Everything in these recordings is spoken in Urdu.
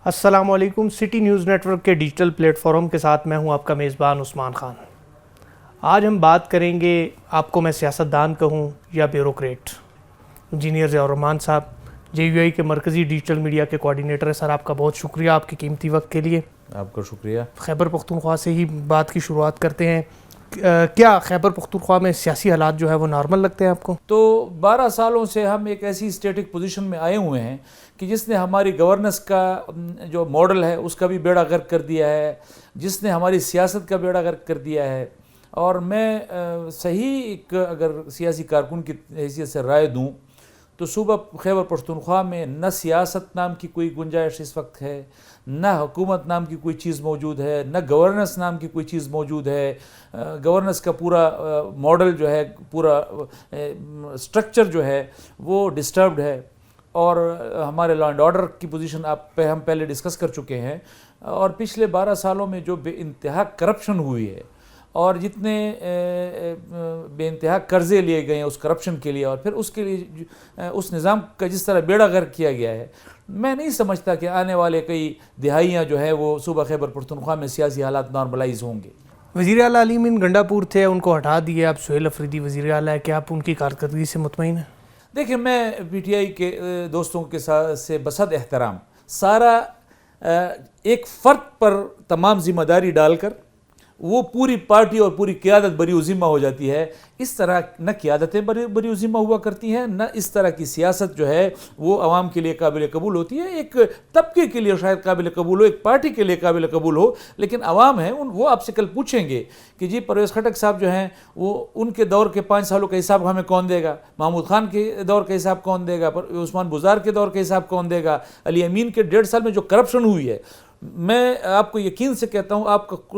السلام علیکم. سٹی نیوز نیٹ ورک کے ڈیجیٹل پلیٹ فارم کے ساتھ میں ہوں آپ کا میزبان عثمان خان. آج ہم بات کریں گے, آپ کو میں سیاستدان کہوں یا بیوروکریٹ. انجینئر ضیاء الرحمان صاحب JUI کے مرکزی ڈیجیٹل میڈیا کے کوارڈینیٹر ہیں. سر آپ کا بہت شکریہ آپ کے قیمتی وقت کے لیے. آپ کا شکریہ. خیبر پختونخوا سے ہی بات کی شروعات کرتے ہیں. کیا خیبر پختونخوا میں سیاسی حالات جو ہے وہ نارمل لگتے ہیں آپ کو؟ تو 12 سالوں سے ہم ایک ایسی اسٹیٹک پوزیشن میں آئے ہوئے ہیں کہ جس نے ہماری گورننس کا جو ماڈل ہے اس کا بھی بیڑا غرق کر دیا ہے, جس نے ہماری سیاست کا بیڑا غرق کر دیا ہے. اور میں صحیح ایک اگر سیاسی کارکن کی حیثیت سے رائے دوں تو صوبہ خیبر پختونخوا میں نہ سیاست نام کی کوئی گنجائش اس وقت ہے, نہ حکومت نام کی کوئی چیز موجود ہے, نہ گورننس نام کی کوئی چیز موجود ہے. گورننس کا پورا ماڈل جو ہے, پورا سٹرکچر جو ہے وہ ڈسٹربڈ ہے. اور ہمارے لا اینڈ آرڈر کی پوزیشن ہم پہلے ڈسکس کر چکے ہیں. اور پچھلے 12 سالوں میں جو بے انتہا کرپشن ہوئی ہے اور جتنے بے انتہا قرضے لیے گئے ہیں اس کرپشن کے لیے, اور پھر اس کے لیے اس نظام کا جس طرح بیڑا غرق کیا گیا ہے, میں نہیں سمجھتا کہ آنے والے کئی دہائیاں جو ہے وہ صوبہ خیبر پختونخوا میں سیاسی حالات نارملائز ہوں گے. وزیر اعلیٰ علی امین گنڈاپور تھے, ان کو ہٹا دیے, اب سہیل افریدی وزیر اعلیٰ ہے. کیا آپ ان کی کارکردگی سے مطمئن ہیں؟ دیکھیں, میں PTI کے دوستوں کے ساتھ سے بصد احترام سارا ایک فرد پر تمام ذمہ داری ڈال کر وہ پوری پارٹی اور پوری قیادت بری و ذمہ ہو جاتی ہے. اس طرح نہ قیادتیں بری و ذمہ ہوا کرتی ہیں, نہ اس طرح کی سیاست جو ہے وہ عوام کے لیے قابل قبول ہوتی ہے. ایک طبقے کے لیے شاید قابل قبول ہو, ایک پارٹی کے لیے قابل قبول ہو, لیکن عوام ہیں وہ آپ سے کل پوچھیں گے کہ جی پرویز خٹک صاحب جو ہیں وہ ان کے دور کے 5 سالوں کا حساب ہمیں کون دے گا, محمود خان کے دور کا حساب کون دے گا, عثمان بزار کے دور کا حساب کون دے گا, علی امین کے 1.5 سال میں جو کرپشن ہوئی ہے. میں آپ کو یقین سے کہتا ہوں,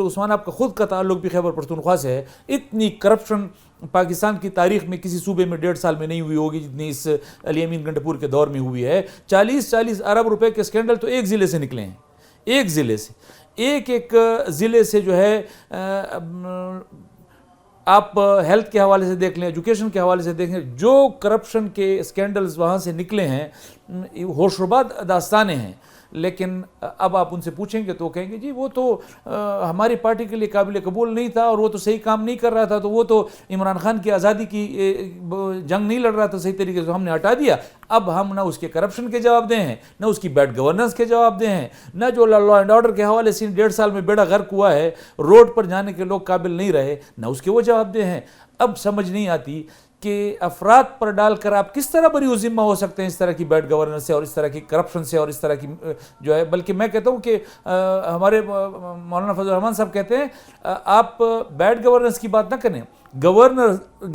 عثمان آپ کا خود کا تعلق بھی خیبر پختونخوا سے ہے, اتنی کرپشن پاکستان کی تاریخ میں کسی صوبے میں 1.5 سال میں نہیں ہوئی ہوگی جتنی اس علی امین گنڈاپور کے دور میں ہوئی ہے. 40 ارب روپے کے اسکینڈل تو ایک ضلع سے نکلے ہیں, ایک ضلع سے, ایک ضلع سے جو ہے. آپ ہیلتھ کے حوالے سے دیکھ لیں, ایجوکیشن کے حوالے سے دیکھ لیں, جو کرپشن کے اسکینڈلز وہاں سے نکلے ہیں ہوشرباد داستانیں ہیں. لیکن اب آپ ان سے پوچھیں گے تو کہیں گے جی وہ تو ہماری پارٹی کے لیے قابل قبول نہیں تھا, اور وہ تو صحیح کام نہیں کر رہا تھا, تو وہ تو عمران خان کی آزادی کی جنگ نہیں لڑ رہا تھا صحیح طریقے سے, ہم نے ہٹا دیا. اب ہم نہ اس کے کرپشن کے جواب دیں ہیں, نہ اس کی بیڈ گورننس کے جواب دیں ہیں, نہ جو لا اینڈ آرڈر کے حوالے سے 1.5 سال میں بیڑا غرق ہوا ہے, روڈ پر جانے کے لوگ قابل نہیں رہے, نہ اس کے وہ جواب دیں ہیں. اب سمجھ نہیں آتی کہ افراد پر ڈال کر آپ کس طرح بری و ذمہ ہو سکتے ہیں اس طرح کی بیڈ گورننس سے اور اس طرح کی کرپشن سے اور اس طرح کی جو ہے. بلکہ میں کہتا ہوں کہ ہمارے مولانا فضل الرحمان صاحب کہتے ہیں آپ بیڈ گورننس کی بات نہ کریں,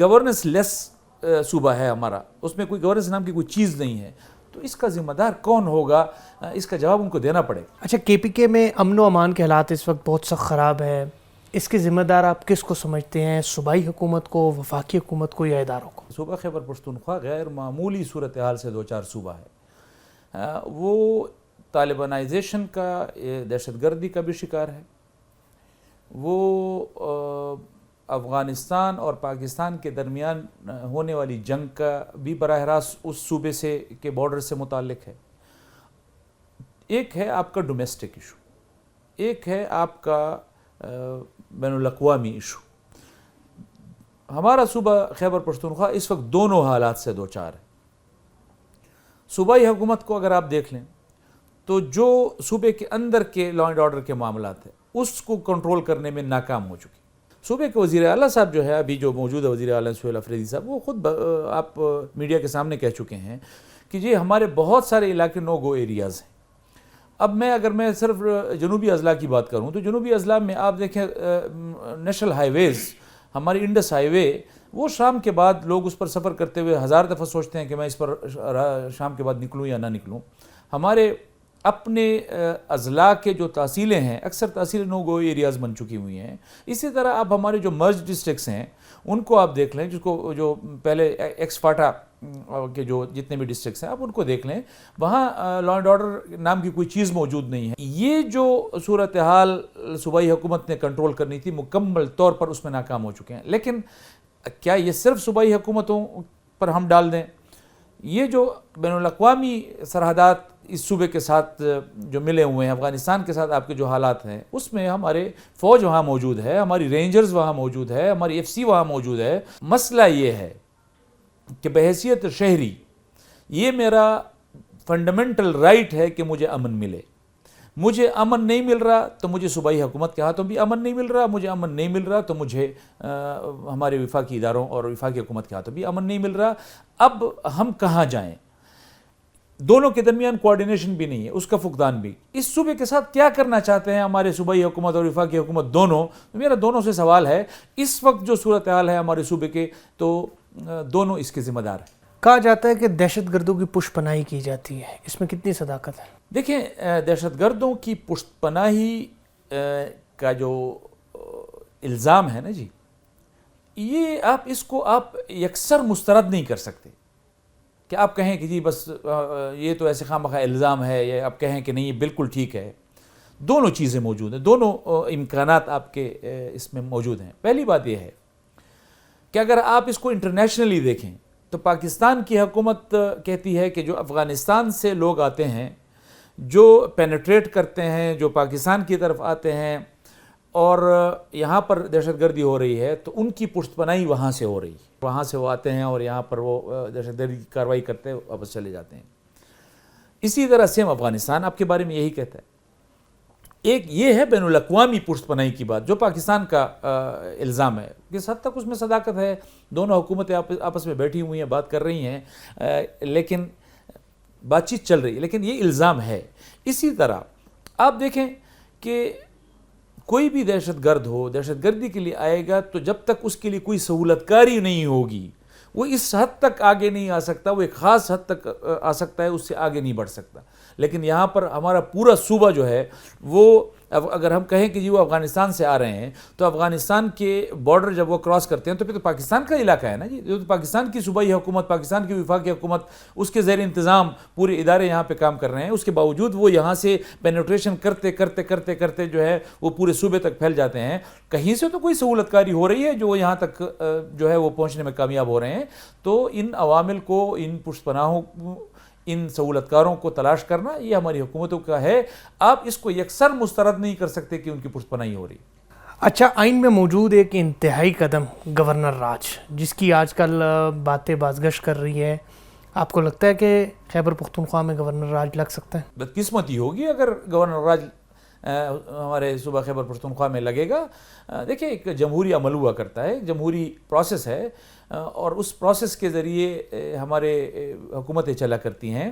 گورننس لیس صوبہ ہے ہمارا, اس میں کوئی گورننس نام کی کوئی چیز نہیں ہے. تو اس کا ذمہ دار کون ہوگا, اس کا جواب ان کو دینا پڑے. اچھا, KPK میں امن و امان کے حالات اس وقت بہت سخت خراب ہے, اس کے ذمہ دار آپ کس کو سمجھتے ہیں, صوبائی حکومت کو, وفاقی حکومت کو, یا اداروں کو؟ صوبہ خیبر پختونخوا غیر معمولی صورتحال سے 2-4 صوبہ ہے. وہ طالبانائزیشن کا, دہشت گردی کا بھی شکار ہے, وہ افغانستان اور پاکستان کے درمیان ہونے والی جنگ کا بھی براہ راست اس صوبے سے کے بارڈر سے متعلق ہے. ایک ہے آپ کا ڈومیسٹک ایشو, ایک ہے آپ کا بین الاقوامی ایشو. ہمارا صوبہ خیبر پختونخوا اس وقت دونوں حالات سے دوچار ہے. صوبائی حکومت کو اگر آپ دیکھ لیں تو جو صوبے کے اندر کے لا اینڈ آرڈر کے معاملات ہیں اس کو کنٹرول کرنے میں ناکام ہو چکی. صوبے کے وزیر اعلیٰ صاحب جو ہے ابھی جو موجودہ وزیر اعلیٰ سہیل افریدی صاحب, وہ خود آپ میڈیا کے سامنے کہہ چکے ہیں کہ جی ہمارے بہت سارے علاقے نو گو ایریاز ہیں. اب اگر میں صرف جنوبی اضلاع کی بات کروں تو جنوبی اضلاع میں آپ دیکھیں نیشنل ہائی ویز, ہماری انڈس ہائی وے, وہ شام کے بعد لوگ اس پر سفر کرتے ہوئے 1000 دفعہ سوچتے ہیں کہ میں اس پر شام کے بعد نکلوں یا نہ نکلوں. ہمارے اپنے اضلاع کے جو تحصیلیں ہیں اکثر تحصیل نو گو ایریاز بن چکی ہوئی ہیں. اسی طرح آپ ہمارے جو مرج ڈسٹرکٹس ہیں ان کو آپ دیکھ لیں, جس کو جو پہلے ایکس فاٹا کے جو جتنے بھی ڈسٹرکٹس ہیں آپ ان کو دیکھ لیں, وہاں لا اینڈ آرڈر نام کی کوئی چیز موجود نہیں ہے. یہ جو صورتحال صوبائی حکومت نے کنٹرول کرنی تھی مکمل طور پر اس میں ناکام ہو چکے ہیں. لیکن کیا یہ صرف صوبائی حکومتوں پر ہم ڈال دیں؟ یہ جو بین الاقوامی سرحدات اس صوبے کے ساتھ جو ملے ہوئے ہیں، افغانستان کے ساتھ آپ کے جو حالات ہیں، اس میں ہمارے فوج وہاں موجود ہے، ہماری رینجرز وہاں موجود ہے، ہماری ایف سی وہاں موجود ہے۔ مسئلہ یہ ہے کہ بحیثیت شہری یہ میرا فنڈامنٹل رائٹ ہے کہ مجھے امن ملے۔ مجھے امن نہیں مل رہا تو مجھے صوبائی حکومت کے ہاتھوں بھی امن نہیں مل رہا، مجھے امن نہیں مل رہا تو مجھے ہمارے وفاقی اداروں اور وفاقی حکومت کے ہاتھوں بھی امن نہیں مل رہا۔ اب ہم کہاں جائیں؟ دونوں کے درمیان کوارڈینیشن بھی نہیں ہے، اس کا فقدان بھی۔ اس صوبے کے ساتھ کیا کرنا چاہتے ہیں ہمارے صوبائی حکومت اور وفاقی حکومت دونوں؟ میرا دونوں سے سوال ہے۔ اس وقت جو صورتحال ہے ہمارے صوبے کے، تو دونوں اس کے ذمہ دار ہیں۔ کہا جاتا ہے کہ دہشت گردوں کی پشت پناہی کی جاتی ہے، اس میں کتنی صداقت ہے؟ دیکھیں، دہشت گردوں کی پشت پناہی کا جو الزام ہے نا جی، یہ اس کو آپ یکسر مسترد نہیں کر سکتے کہ آپ کہیں کہ جی بس یہ تو ایسے خواہ مخواہ الزام ہے، یا آپ کہیں کہ نہیں یہ بالکل ٹھیک ہے۔ دونوں چیزیں موجود ہیں، دونوں امکانات آپ کے اس میں موجود ہیں۔ پہلی بات یہ ہے کہ اگر آپ اس کو انٹرنیشنلی دیکھیں تو پاکستان کی حکومت کہتی ہے کہ جو افغانستان سے لوگ آتے ہیں، جو پینیٹریٹ کرتے ہیں، جو پاکستان کی طرف آتے ہیں اور یہاں پر دہشت گردی ہو رہی ہے، تو ان کی پشت پناہی وہاں سے ہو رہی ہے۔ وہاں سے وہ آتے ہیں اور یہاں پر وہ دہشت گردی کی کارروائی کرتے ہیں، واپس چلے جاتے ہیں۔ اسی طرح سیم افغانستان آپ کے بارے میں یہی کہتا ہے۔ ایک یہ ہے بین الاقوامی پشت پناہی کی بات جو پاکستان کا الزام ہے، کس حد تک اس میں صداقت ہے؟ دونوں حکومتیں آپس میں بیٹھی ہوئی ہیں، بات کر رہی ہیں، لیکن بات چیت چل رہی ہے، لیکن یہ الزام ہے۔ اسی طرح آپ دیکھیں کہ کوئی بھی دہشت گرد ہو، دہشت گردی کے لیے آئے گا تو جب تک اس کے لیے کوئی سہولت کاری نہیں ہوگی، وہ اس حد تک آگے نہیں آ سکتا۔ وہ ایک خاص حد تک آ سکتا ہے، اس سے آگے نہیں بڑھ سکتا۔ لیکن یہاں پر ہمارا پورا صوبہ جو ہے وہ اگر ہم کہیں کہ جی وہ افغانستان سے آ رہے ہیں، تو افغانستان کے بارڈر جب وہ کراس کرتے ہیں تو پھر تو پاکستان کا علاقہ ہے نا جی، تو پاکستان کی صوبائی حکومت، پاکستان کی وفاقی حکومت، اس کے زیر انتظام پورے ادارے یہاں پہ کام کر رہے ہیں۔ اس کے باوجود وہ یہاں سے پینیٹریشن کرتے کرتے کرتے کرتے جو ہے وہ پورے صوبے تک پھیل جاتے ہیں۔ کہیں سے تو کوئی سہولت کاری ہو رہی ہے جو وہ یہاں تک جو ہے وہ پہنچنے میں کامیاب ہو رہے ہیں۔ تو ان عوامل کو، ان پشت پناہوں، ان سہولت کاروں کو تلاش کرنا یہ ہماری حکومتوں کا ہے۔ آپ اس کو یکسر مسترد نہیں کر سکتے کہ ان کی پشت پناہی ہو رہی۔ اچھا، آئین میں موجود ایک انتہائی قدم گورنر راج، جس کی آج کل باتیں بازگشت کر رہی ہے، آپ کو لگتا ہے کہ خیبر پختونخوا میں گورنر راج لگ سکتا ہے؟ بدقسمتی ہوگی اگر گورنر راج ہمارے صوبہ خیبر پختونخوا میں لگے گا۔ دیکھیں، ایک جمہوری عمل ہوا کرتا ہے، جمہوری پروسیس ہے، اور اس پروسیس کے ذریعے ہمارے حکومتیں چلا کرتی ہیں۔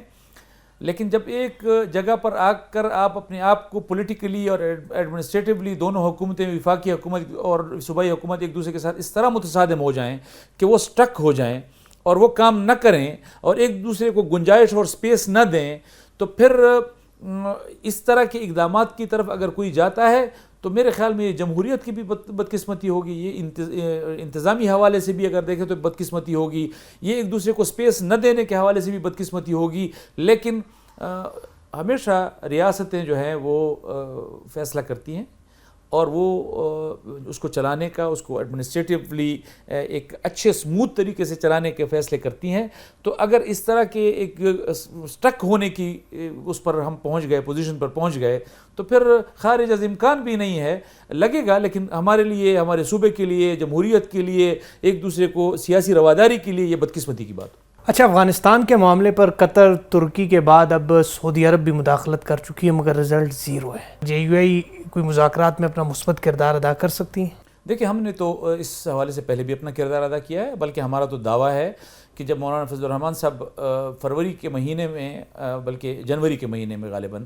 لیکن جب ایک جگہ پر آ کر آپ اپنے آپ کو پولیٹیکلی اور ایڈمنسٹریٹولی، دونوں حکومتیں، وفاقی حکومت اور صوبائی حکومت، ایک دوسرے کے ساتھ اس طرح متصادم ہو جائیں کہ وہ سٹک ہو جائیں اور وہ کام نہ کریں اور ایک دوسرے کو گنجائش اور سپیس نہ دیں، تو پھر اس طرح کے اقدامات کی طرف اگر کوئی جاتا ہے تو میرے خیال میں یہ جمہوریت کی بھی بدقسمتی ہوگی، یہ انتظامی حوالے سے بھی اگر دیکھیں تو بدقسمتی ہوگی، یہ ایک دوسرے کو سپیس نہ دینے کے حوالے سے بھی بدقسمتی ہوگی۔ لیکن ہمیشہ ریاستیں جو ہیں وہ فیصلہ کرتی ہیں اور وہ اس کو چلانے کا، اس کو ایڈمنسٹریٹولی ایک اچھے اسموتھ طریقے سے چلانے کے فیصلے کرتی ہیں۔ تو اگر اس طرح کے ایک سٹک ہونے کی اس پر ہم پہنچ گئے، پوزیشن پر پہنچ گئے، تو پھر خارج از امکان بھی نہیں ہے، لگے گا، لیکن ہمارے لیے، ہمارے صوبے کے لیے، جمہوریت کے لیے، ایک دوسرے کو سیاسی رواداری کے لیے یہ بدقسمتی کی بات۔ اچھا، افغانستان کے معاملے پر قطر، ترکی کے بعد اب سعودی عرب بھی مداخلت کر چکی ہے، مگر رزلٹ زیرو ہے۔ جے یو آئی کوئی مذاکرات میں اپنا مثبت کردار ادا کر سکتی ہیں؟ دیکھیں، ہم نے تو اس حوالے سے پہلے بھی اپنا کردار ادا کیا ہے، بلکہ ہمارا تو دعویٰ ہے کہ جب مولانا فضل الرحمان صاحب فروری کے مہینے میں، بلکہ جنوری کے مہینے میں غالباً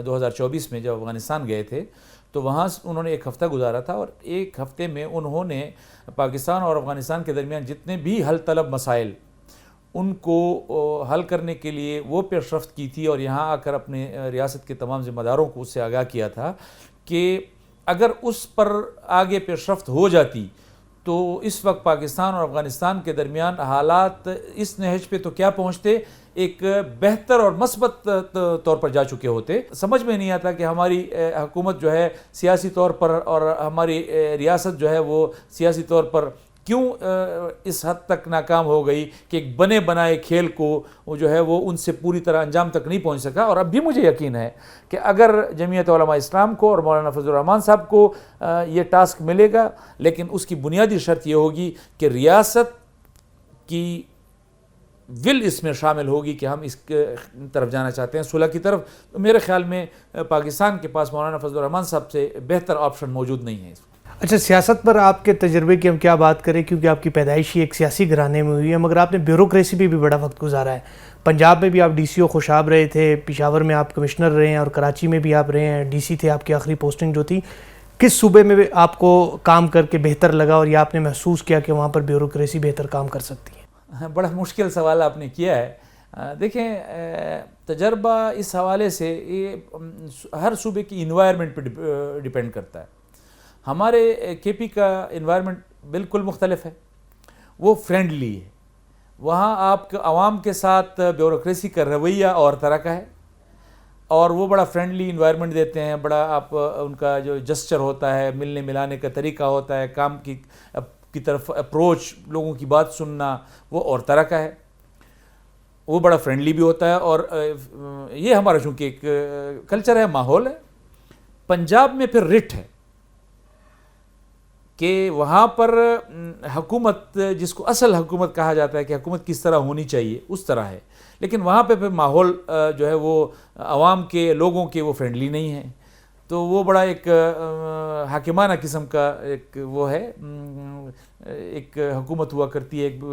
2024 میں جب افغانستان گئے تھے، تو وہاں انہوں نے ایک ہفتہ گزارا تھا، اور ایک ہفتے میں انہوں نے پاکستان اور افغانستان کے درمیان جتنے بھی حل طلب مسائل ان کو حل کرنے کے لیے وہ پیش رفت کی تھی، اور یہاں آ کر اپنے ریاست کے تمام ذمہ داروں کو اس سے آگاہ کیا تھا کہ اگر اس پر آگے پیش رفت ہو جاتی تو اس وقت پاکستان اور افغانستان کے درمیان حالات اس نہج پہ تو کیا پہنچتے، ایک بہتر اور مثبت طور پر جا چکے ہوتے۔ سمجھ میں نہیں آتا کہ ہماری حکومت جو ہے سیاسی طور پر، اور ہماری ریاست جو ہے وہ سیاسی طور پر کیوں اس حد تک ناکام ہو گئی کہ ایک بنے بنائے کھیل کو وہ جو ہے وہ ان سے پوری طرح انجام تک نہیں پہنچ سکا. اور اب بھی مجھے یقین ہے کہ اگر جمعیت علماء اسلام کو اور مولانا فضل الرحمان صاحب کو یہ ٹاسک ملے گا، لیکن اس کی بنیادی شرط یہ ہوگی کہ ریاست کی ول اس میں شامل ہوگی کہ ہم اس طرف جانا چاہتے ہیں، صلح کی طرف. تو میرے خیال میں پاکستان کے پاس مولانا فضل الرحمان صاحب سے بہتر آپشن موجود نہیں ہے. اچھا، سیاست پر آپ کے تجربے کی ہم کیا بات کریں، کیونکہ آپ کی پیدائش ہی ایک سیاسی گھرانے میں ہوئی ہے، مگر آپ نے بیوروکریسی پہ بھی بڑا وقت گزارا ہے. پنجاب میں بھی آپ ڈی سی او خوشاب رہے تھے، پشاور میں آپ کمشنر رہے ہیں، اور کراچی میں بھی آپ رہے ہیں، ڈی سی تھے آپ کی آخری پوسٹنگ جو تھی. کس صوبے میں آپ کو کام کر کے بہتر لگا اور یا آپ نے محسوس کیا کہ وہاں پر بیوروکریسی بہتر کام کر سکتی ہے؟ بڑا مشکل سوال آپ نے کیا ہے. دیکھیں، تجربہ اس حوالے سے یہ ہر صوبے کی انوائرمنٹ پہ ڈیپینڈ کرتا ہے. ہمارے کے پی کا انوائرمنٹ بالکل مختلف ہے، وہ فرینڈلی ہے. وہاں آپ کے عوام کے ساتھ بیوروکریسی کا رویہ اور طرح کا ہے، اور وہ بڑا فرینڈلی انوائرمنٹ دیتے ہیں. بڑا آپ ان کا جو جسچر ہوتا ہے، ملنے ملانے کا طریقہ ہوتا ہے، کام کی طرف اپروچ، لوگوں کی بات سننا، وہ اور طرح کا ہے. وہ بڑا فرینڈلی بھی ہوتا ہے. اور یہ ہمارا چونکہ ایک کلچر ہے، ماحول ہے. پنجاب میں پھر رٹ ہے کہ وہاں پر حکومت، جس کو اصل حکومت کہا جاتا ہے کہ حکومت کس طرح ہونی چاہیے، اس طرح ہے. لیکن وہاں پہ پھر ماحول جو ہے وہ عوام کے، لوگوں کے، وہ فرینڈلی نہیں ہے. تو وہ بڑا ایک حاکمانہ قسم کا ایک وہ ہے، ایک حکومت ہوا کرتی ہے، ایک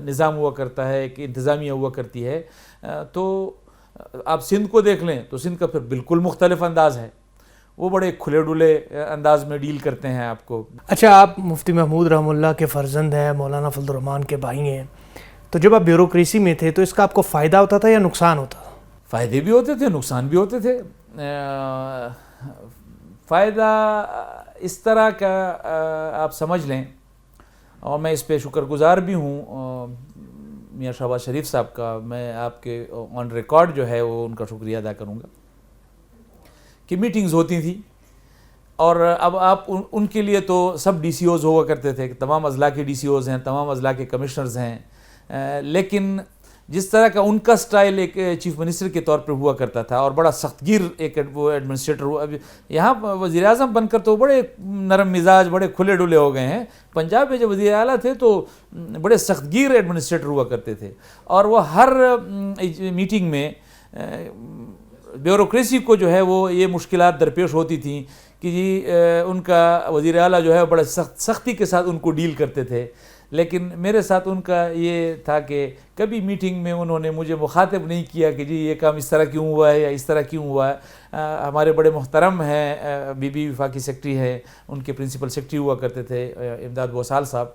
نظام ہوا کرتا ہے، ایک انتظامیہ ہوا کرتی ہے. تو آپ سندھ کو دیکھ لیں تو سندھ کا پھر بالکل مختلف انداز ہے. وہ بڑے کھلے ڈلے انداز میں ڈیل کرتے ہیں آپ کو. اچھا، آپ مفتی محمود رحمہ اللہ کے فرزند ہیں، مولانا فضل الرحمان کے بھائی ہیں، تو جب آپ بیوروکریسی میں تھے تو اس کا آپ کو فائدہ ہوتا تھا یا نقصان ہوتا تھا؟ فائدے بھی ہوتے تھے، نقصان بھی ہوتے تھے. فائدہ اس طرح کا آپ سمجھ لیں، اور میں اس پہ شکر گزار بھی ہوں میاں شہباز شریف صاحب کا. میں آپ کے آن ریکارڈ جو ہے وہ ان کا شکریہ ادا کروں گا کہ میٹنگز ہوتی تھیں. اور اب آپ ان کے لیے تو سب ڈی سی اوز ہوا کرتے تھے، تمام اضلاع کے ڈی سی اوز ہیں، تمام اضلاع کے کمشنرز ہیں. لیکن جس طرح کا ان کا سٹائل ایک چیف منسٹر کے طور پر ہوا کرتا تھا، اور بڑا سخت گیر ایک وہ ایڈمنسٹریٹر ہوا. اب یہاں وزیر اعظم بن کر تو بڑے نرم مزاج، بڑے کھلے ڈلے ہو گئے ہیں. پنجاب میں جب وزیر اعلیٰ تھے تو بڑے سخت گیر ایڈمنسٹریٹر ہوا کرتے تھے. اور وہ ہر میٹنگ میں بیوروکریسی کو جو ہے وہ یہ مشکلات درپیش ہوتی تھیں کہ جی ان کا وزیر اعلیٰ جو ہے بڑے سختی کے ساتھ ان کو ڈیل کرتے تھے. لیکن میرے ساتھ ان کا یہ تھا کہ کبھی میٹنگ میں انہوں نے مجھے مخاطب نہیں کیا کہ جی یہ کام اس طرح کیوں ہوا ہے یا اس طرح کیوں ہوا ہے. ہمارے بڑے محترم ہیں بی بی وفاقی سیکرٹری ہیں، ان کے پرنسپل سیکرٹری ہوا کرتے تھے امداد بوسال صاحب،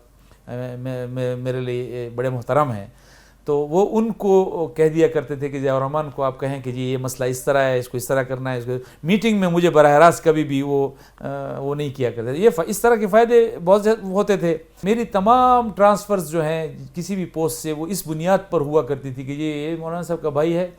میرے لیے بڑے محترم ہیں. تو وہ ان کو کہہ دیا کرتے تھے کہ ضیاء الرحمان کو آپ کہیں کہ جی یہ مسئلہ اس طرح ہے، اس کو اس طرح کرنا ہے. اس کو میٹنگ میں مجھے براہ راست کبھی بھی وہ نہیں کیا کرتے تھے. یہ اس طرح کے فائدے بہت ہوتے تھے. میری تمام ٹرانسفرز جو ہیں کسی بھی پوسٹ سے، وہ اس بنیاد پر ہوا کرتی تھی کہ جی یہ مولانا صاحب کا بھائی ہے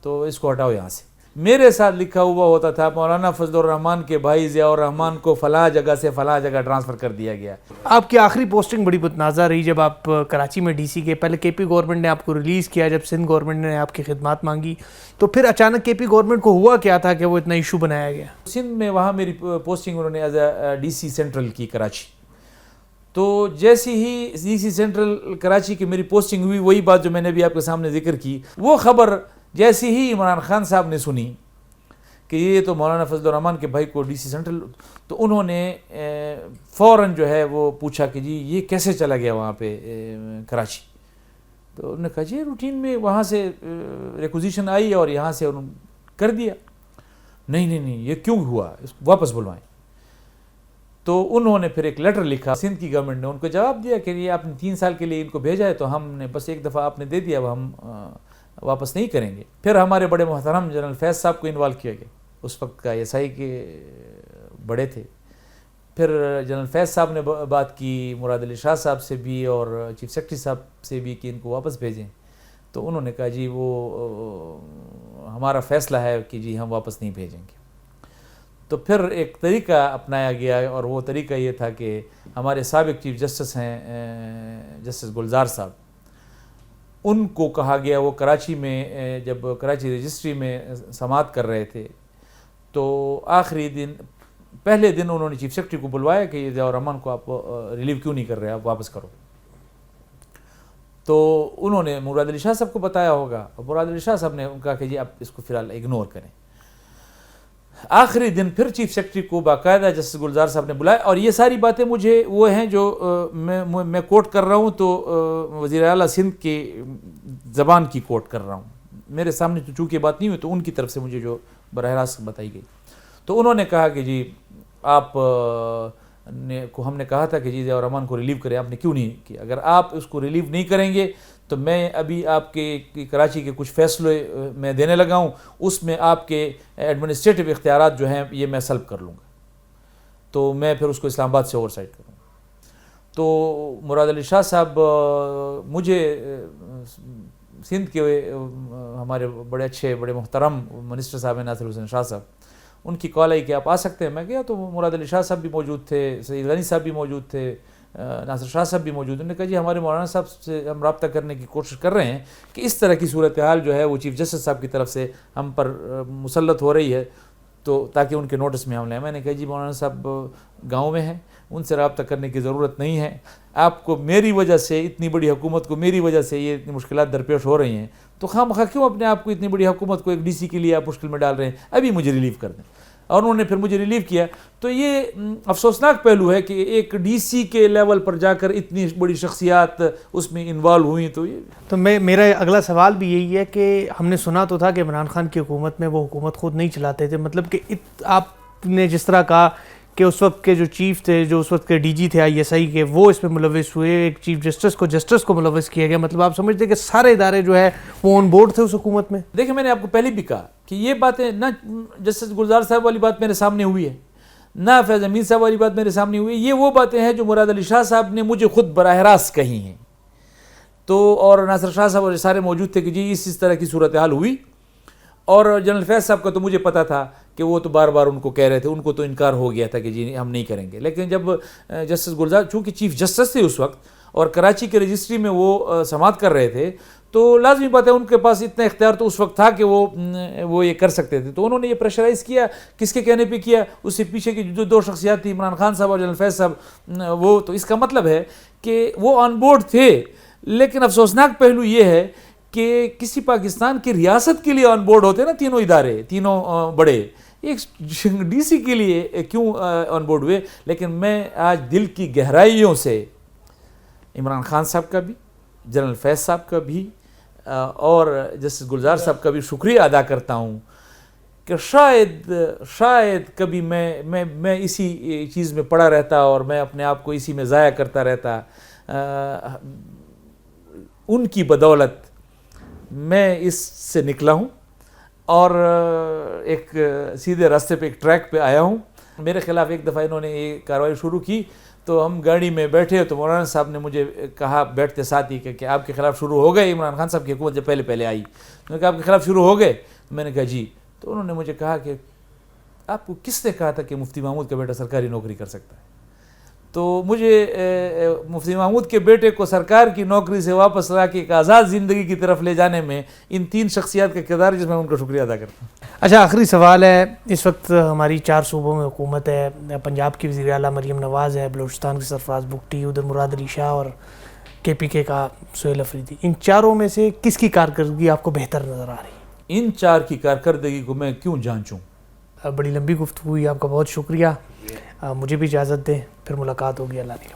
تو اس کو ہٹاؤ یہاں سے. میرے ساتھ لکھا ہوا ہوتا تھا مولانا فضل الرحمان کے بھائی ضیاء الرحمان کو فلاں جگہ سے فلاں جگہ ٹرانسفر کر دیا گیا. آپ کی آخری پوسٹنگ بڑی متنازع رہی جب آپ کراچی میں ڈی سی کے. پہلے کے پی گورنمنٹ نے آپ کو ریلیز کیا، جب سندھ گورنمنٹ نے آپ کی خدمات مانگی تو پھر اچانک کے پی گورنمنٹ کو ہوا کیا تھا کہ وہ اتنا ایشو بنایا گیا؟ سندھ میں وہاں میری پوسٹنگ انہوں نے as A D C central کی کراچی. تو جیسی ہی ڈی سی سینٹرل کراچی کی میری پوسٹنگ ہوئی، وہی بات جو میں نے بھی آپ کے سامنے ذکر کی، وہ خبر جیسی ہی عمران خان صاحب نے سنی کہ یہ تو مولانا فضل الرحمان کے بھائی کو ڈی سی سینٹرل، تو انہوں نے فوراً جو ہے وہ پوچھا کہ جی یہ کیسے چلا گیا وہاں پہ کراچی. تو انہوں نے کہا جی روٹین میں وہاں سے ریکوزیشن آئی اور یہاں سے انہوں نے کر دیا. نہیں یہ کیوں ہوا، اس کو واپس بلوائیں. تو انہوں نے پھر ایک لیٹر لکھا، سندھ کی گورنمنٹ نے ان کو جواب دیا کہ یہ آپ نے 3 سال کے لیے ان کو بھیجا ہے تو ہم نے بس ایک دفعہ آپ نے دے دیا، وہ ہم واپس نہیں کریں گے. پھر ہمارے بڑے محترم جنرل فیض صاحب کو انوالو کیا گیا، اس وقت کا ایس آئی کے بڑے تھے. پھر جنرل فیض صاحب نے بات کی مراد علی شاہ صاحب سے بھی اور چیف سیکرٹری صاحب سے بھی کہ ان کو واپس بھیجیں. تو انہوں نے کہا جی وہ ہمارا فیصلہ ہے کہ جی ہم واپس نہیں بھیجیں گے. تو پھر ایک طریقہ اپنایا گیا اور وہ طریقہ یہ تھا کہ ہمارے سابق چیف جسٹس ہیں جسٹس گلزار صاحب، ان کو کہا گیا، وہ کراچی میں جب کراچی رجسٹری میں سماعت کر رہے تھے تو آخری دن پہلے دن انہوں نے چیف سیکرٹری کو بلوایا کہ ضیاء الرحمن کو آپ ریلیو کیوں نہیں کر رہے، آپ واپس کرو. تو انہوں نے مراد علی شاہ صاحب کو بتایا ہوگا، اور مراد علی شاہ صاحب نے کہا کہ جی آپ اس کو فی الحال اگنور کریں. آخری دن پھر چیف سیکرٹری کو باقاعدہ جسٹس گلزار صاحب نے بلایا، اور یہ ساری باتیں مجھے وہ ہیں جو میں کوٹ کر رہا ہوں تو وزیر اعلیٰ سندھ کی زبان کی کوٹ کر رہا ہوں، میرے سامنے تو چونکہ بات نہیں ہوئی تو ان کی طرف سے مجھے جو براہ راست بتائی گئی. تو انہوں نے کہا کہ جی آپ کو ہم نے کہا تھا کہ جی ضیاء الرحمن کو ریلیو کریں، آپ نے کیوں نہیں کیا؟ اگر آپ اس کو ریلیو نہیں کریں گے تو میں ابھی آپ کے کراچی کے کچھ فیصلے میں دینے لگا ہوں، اس میں آپ کے ایڈمنسٹریٹو اختیارات جو ہیں یہ میں سلب کر لوں گا، تو میں پھر اس کو اسلام آباد سے اوور سائٹ کروں گا. تو مراد علی شاہ صاحب مجھے سندھ کے ہمارے بڑے اچھے بڑے محترم منسٹر صاحب ہیں ناصر حسین شاہ صاحب، ان کی کال آئی کہ آپ آ سکتے ہیں. میں گیا تو مراد علی شاہ صاحب بھی موجود تھے، سعید غنی صاحب بھی موجود تھے، ناصر شاہ صاحب بھی موجود. انہوں نے کہا جی ہمارے مولانا صاحب سے ہم رابطہ کرنے کی کوشش کر رہے ہیں کہ اس طرح کی صورتحال جو ہے وہ چیف جسٹس صاحب کی طرف سے ہم پر مسلط ہو رہی ہے تو تاکہ ان کے نوٹس میں ہم لیں. میں نے کہا جی مولانا صاحب گاؤں میں ہیں، ان سے رابطہ کرنے کی ضرورت نہیں ہے، آپ کو میری وجہ سے اتنی بڑی حکومت کو میری وجہ سے یہ اتنی مشکلات درپیش ہو رہی ہیں تو خواہ مخواہ کیوں اپنے آپ کو اتنی بڑی حکومت کو ایک ڈی سی کے لیے آپ مشکل میں ڈال رہے ہیں، ابھی مجھے ریلیو کر دیں. اور انہوں نے پھر مجھے ریلیو کیا. تو یہ افسوسناک پہلو ہے کہ ایک ڈی سی کے لیول پر جا کر اتنی بڑی شخصیات اس میں انوالو ہوئیں. تو میرا اگلا سوال بھی یہی ہے کہ ہم نے سنا تو تھا کہ عمران خان کی حکومت میں وہ حکومت خود نہیں چلاتے تھے، مطلب کہ آپ نے جس طرح کہا کہ اس وقت کے جو چیف تھے، جو اس وقت کے ڈی جی تھے ISI کے، وہ اس میں ملوث ہوئے، ایک چیف جسٹس کو ملوث کیا گیا، مطلب آپ سمجھتے کہ سارے ادارے جو ہے وہ آن بورڈ تھے اس حکومت میں؟ دیکھیں میں نے آپ کو پہلے بھی کہا کہ یہ باتیں نہ جسٹس گلزار صاحب والی بات میرے سامنے ہوئی ہے، نہ فیض امین صاحب والی بات میرے سامنے ہوئی ہے، یہ وہ باتیں ہیں جو مراد علی شاہ صاحب نے مجھے خود براہ راست کہی ہیں. تو اور ناصر شاہ صاحب اور سارے موجود تھے کہ جی اس طرح کی صورتحال ہوئی. اور جنرل فیض صاحب کا تو مجھے پتا تھا کہ وہ تو بار بار ان کو کہہ رہے تھے، ان کو تو انکار ہو گیا تھا کہ جی ہم نہیں کریں گے. لیکن جب جسٹس گلزار چونکہ چیف جسٹس تھے اس وقت اور کراچی کے رجسٹری میں وہ سماعت کر رہے تھے تو لازمی بات ہے ان کے پاس اتنا اختیار تو اس وقت تھا کہ وہ یہ کر سکتے تھے. تو انہوں نے یہ پریشرائز کیا، کس کے کہنے پہ کیا؟ اس سے پیچھے کی جو دو شخصیات تھیں عمران خان صاحب اور جنرل فیض صاحب، وہ تو اس کا مطلب ہے کہ وہ آن بورڈ تھے. لیکن افسوسناک پہلو یہ ہے کہ کسی پاکستان کی ریاست کے لیے آن بورڈ ہوتے نا تینوں ادارے، تینوں بڑے، ایک ڈی سی کے لیے کیوں آن بورڈ ہوئے؟ لیکن میں آج دل کی گہرائیوں سے عمران خان صاحب کا بھی، جنرل فیض صاحب کا بھی اور جسٹس گلزار صاحب کا بھی شکریہ ادا کرتا ہوں کہ شاید کبھی میں اسی چیز میں پڑا رہتا اور میں اپنے آپ کو اسی میں ضائع کرتا رہتا. ان کی بدولت میں اس سے نکلا ہوں اور ایک سیدھے راستے پہ ایک ٹریک پہ آیا ہوں. میرے خلاف ایک دفعہ انہوں نے یہ کارروائی شروع کی تو ہم گاڑی میں بیٹھے تو مولانا صاحب نے مجھے کہا بیٹھتے ساتھ ہی کہ آپ کے خلاف شروع ہو گئے. عمران خان صاحب کی حکومت جب پہلے آئی انہوں نے کہا آپ کے خلاف شروع ہو گئے. میں نے کہا جی. تو انہوں نے مجھے کہا کہ آپ کو کس نے کہا تھا کہ مفتی محمود کا بیٹا سرکاری نوکری کر سکتا ہے؟ تو مجھے مفتی محمود کے بیٹے کو سرکار کی نوکری سے واپس لا کے ایک آزاد زندگی کی طرف لے جانے میں ان تین شخصیات کا کردار جس میں ان کا شکریہ ادا کرتا ہوں. اچھا آخری سوال ہے، اس وقت ہماری 4 صوبوں میں حکومت ہے، پنجاب کی وزیر اعلیٰ مریم نواز ہے، بلوچستان کی سرفراز بگٹی، ادھر مراد علی شاہ اور KPK کا سہیل افریدی. ان چاروں میں سے کس کی کارکردگی آپ کو بہتر نظر آ رہی ہے؟ ان 4 کی کارکردگی کو میں کیوں جانچوں؟ بڑی لمبی گفتگو ہوئی، آپ کا بہت شکریہ. مجھے بھی اجازت دیں، پھر ملاقات ہوگی. اللہ نے